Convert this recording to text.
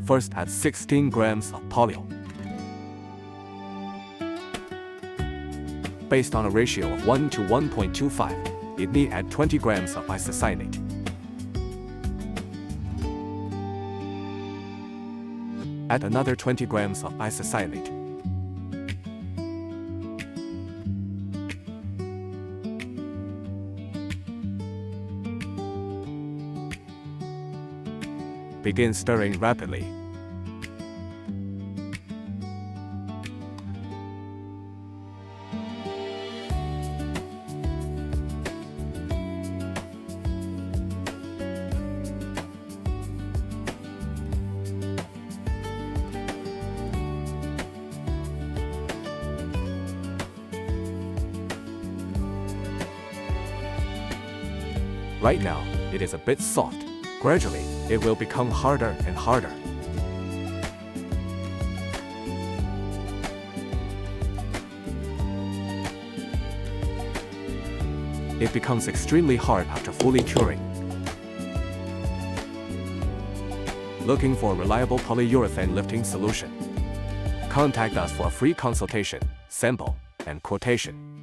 First add 16 grams of polyo. Based on a ratio of 1 to 1.25, it need add 20 grams of isocyanate. Add another 20 grams of isocyanate. Begin stirring rapidly. Right now, it is a bit soft. Gradually, it will become harder and harder. It becomes extremely hard after fully curing. Looking for a reliable polyurethane lifting solution? Contact us for a free consultation, sample, and quotation.